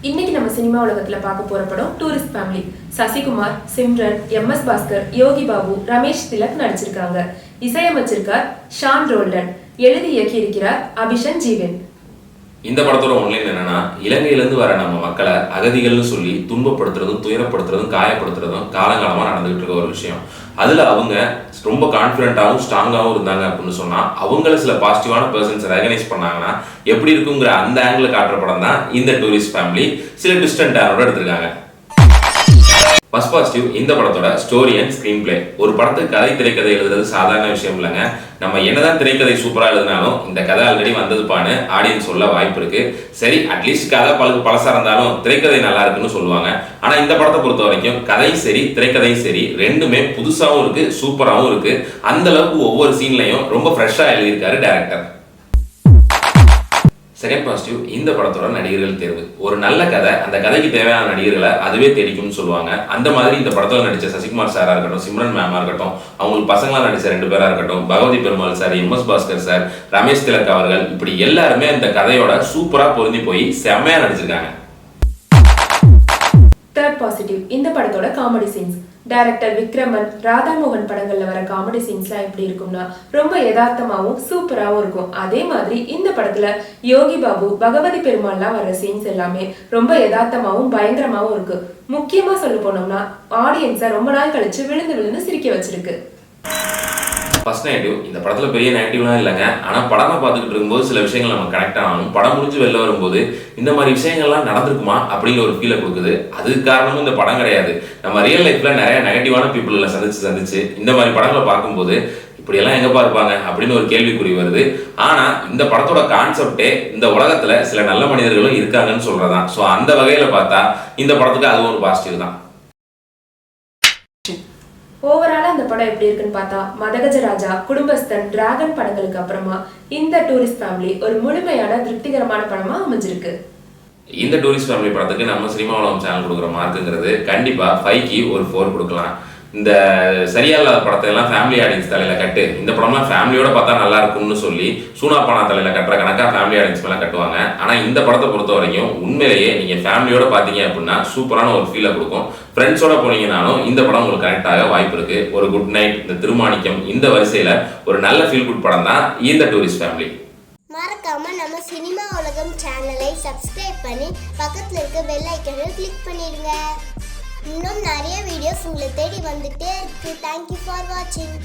இன்னைக்கு நம்ம சினிமா உலகத்துல பார்க்க போற படம் Tourist Family. Sasikumar, Simran, MS Bhaskar, Yogi Babu, Ramesh Thilak நடிச்சிருக்காங்க. இசையமைச்சிருக்கார் ஷான் ரோல்டன். எழுதி இயக்கி இருக்கிறார் அபிஷன் ஜீவன். இந்த படத்தோட ஒன்லைன் என்னன்னா, இலங்கையிலேருந்து வர நம்ம மக்களை அகதிகள்னு சொல்லி துன்பப்படுத்துறதும் துயரப்படுத்துறதும் காயப்படுத்துறதும் காலங்காலமாக நடந்துகிட்டு இருக்க ஒரு விஷயம். அதில் அவங்க ரொம்ப கான்ஃபிடென்ட்டாகவும் ஸ்ட்ராங்காகவும் இருந்தாங்க அப்படின்னு சொன்னால், அவங்கள சில பாசிட்டிவான பர்சன்ஸ் ரெகனைஸ் பண்ணாங்கன்னா எப்படி இருக்குங்கிற அந்த ஆங்கிள் காட்டுற படம் தான் இந்த டூரிஸ்ட் ஃபேமிலி. சில டிஸ்டன்ட் டேரோட எடுத்திருக்காங்க. ஃபர்ஸ்ட் பாசிட்டிவ், இந்த படத்தோட ஸ்டோரி அண்ட் ஸ்க்ரீன் பிளே. ஒரு படத்துக்கு கதை திரைக்கதை எழுதுறது சாதாரண விஷயம் இல்லைங்க. நம்ம என்னதான் திரைக்கதை சூப்பராக எழுதினாலும் இந்த கதை ஆல்ரெடி வந்ததுப்பான்னு ஆடியன்ஸ் சொல்ல வாய்ப்பு இருக்கு. சரி, அட்லீஸ்ட் கதை பழசா இருந்தாலும் திரைக்கதை நல்லா இருக்குன்னு சொல்லுவாங்க. ஆனால் இந்த படத்தை பொறுத்த வரைக்கும் கதையும் சரி திரைக்கதையும் சரி ரெண்டுமே புதுசாகவும் இருக்கு, சூப்பராகவும் இருக்கு. அந்த அளவுக்கு ஒவ்வொரு சீன்லையும் ரொம்ப ஃப்ரெஷ்ஷாக எழுதியிருக்காரு டைரக்டர். செகண்ட் பாசிட்டிவ், இந்த படத்தோட நடிகர்கள் தேர்வு. ஒரு நல்ல கதை அந்த கதைக்கு தேவையான நடிகர்களை அதுவே தேடிக்கும்னு சொல்லுவாங்க. அந்த மாதிரி இந்த படத்தில் நடித்த சசிகுமார் சாரா இருக்கட்டும், சிம்ரன் மேமா இருக்கட்டும், அவங்களுக்கு பசங்களா நடித்த 2 பேரா இருக்கட்டும், Bhagavathi Perumal sir, MS Bhaskar sir, Ramesh Thilak அவர்கள், இப்படி எல்லாருமே இந்த கதையோட சூப்பரா பொருந்தி போய் செம்மையா நடிச்சிருக்காங்க. தேர்ட் பாசிட்டிவ், இந்த படத்தோட comedy scenes. Director Vikraman, Radhamohan படங்கள்ல வர காமெடி சீன்ஸ்லாம் எப்படி இருக்கும்னா ரொம்ப யதார்த்தமாகவும் சூப்பராகவும் இருக்கும். அதே மாதிரி இந்த படத்துல யோகி பாபு, பகவதி பெருமாள்லாம் வர சீன்ஸ் எல்லாமே ரொம்ப யதார்த்தமாகவும் பயங்கரமாகவும் இருக்கு. முக்கியமா சொல்ல போனோம்னா ஆடியன்ஸை ரொம்ப நாள் கழிச்சு விழுந்து விழுந்து சிரிக்க வச்சிருக்கு. ஃபர்ஸ்ட் நெகட்டிவ், இந்த படத்தில் பெரிய நெகட்டிவ்லாம் இல்லைங்க. ஆனால் படமாக பார்த்துக்கிட்டு இருக்கும்போது சில விஷயங்கள் நம்ம கனெக்ட் ஆகணும். படம் முடிஞ்சு வெளில வரும்போது இந்த மாதிரி விஷயங்கள்லாம் நடந்திருக்குமா அப்படிங்கிற ஒரு ஃபீலை கொடுக்குது. அதுக்கு காரணமும் இந்த படம் கிடையாது. நம்ம ரியல் லைஃப்பில் நிறைய நெகட்டிவான பீப்புளில் சந்திச்சு இந்த மாதிரி படங்களை பார்க்கும்போது இப்படியெல்லாம் எங்கப்பா இருப்பாங்க அப்படின்னு ஒரு கேள்விக்குறி வருது. ஆனால் இந்த படத்தோட கான்செப்டே இந்த உலகத்தில் சில நல்ல மனிதர்களும் இருக்காங்கன்னு சொல்கிறதான். ஸோ அந்த வகையில் பார்த்தா இந்த படத்துக்கு அதுவும் ஒரு பாசிட்டிவ் தான். ஓவராலா இந்த படம் எப்படி இருக்குன்னு பார்த்தா, மதகஜராஜா, குடும்பஸ்தன், டிராகன் படங்களுக்கு அப்புறமா இந்த டூரிஸ்ட் ஃபேமிலி ஒரு முழுமையான திருப்திகரமான படமா அமைஞ்சிருக்கு. இந்த டூரிஸ்ட் ஃபேமிலி படத்துக்கு நம்ம சினிமா உலகம் சேனல் கொடுக்குற மார்க்குங்கிறது கண்டிப்பா 5க்கு ஒரு 4 கொடுக்கலாம். இந்த சரியா இல்லாத படத்தை எல்லாம் ஃபேமிலி ஆடியன்ஸ் தலையில கட்டு, இந்த படம்லாம் ஃபேமிலியோட பார்த்தா நல்லா இருக்கும்னு சொல்லி சூனாப்பானா தலையில கட்டுற கணக்கா ஃபேமிலி ஆடியன்ஸ் மேலே கட்டுவாங்க. ஆனா இந்த படத்தை பொறுத்த வரைக்கும் உண்மையிலேயே நீங்க ஃபேமிலியோட பார்த்தீங்க அப்படின்னா சூப்பரான ஒரு ஃபீலை கொடுக்கும். ஃப்ரெண்ட்ஸோட போனீங்கன்னாலும் இந்த படம் உங்களுக்கு கனெக்ட் ஆக வாய்ப்பு இருக்கு. ஒரு குட் நைட், இந்த திருமாணிக்கம், இந்த வரிசையில ஒரு நல்ல ஃபீல் குட் படம் தான் இந்த டூரிஸ்ட் ஃபேமிலி. மறக்காம நம்ம சினிமா உலகம் சேனலை சப்ஸ்கிரைப் பண்ணி பக்கத்துல இருக்க பெல் ஐக்கனை கிளிக் பண்ணிடுங்க. இன்னும் நிறைய வீடியோஸ் உங்களை தேடி வந்துட்டே இருக்கு. தேங்க்யூ ஃபார் வாட்சிங்.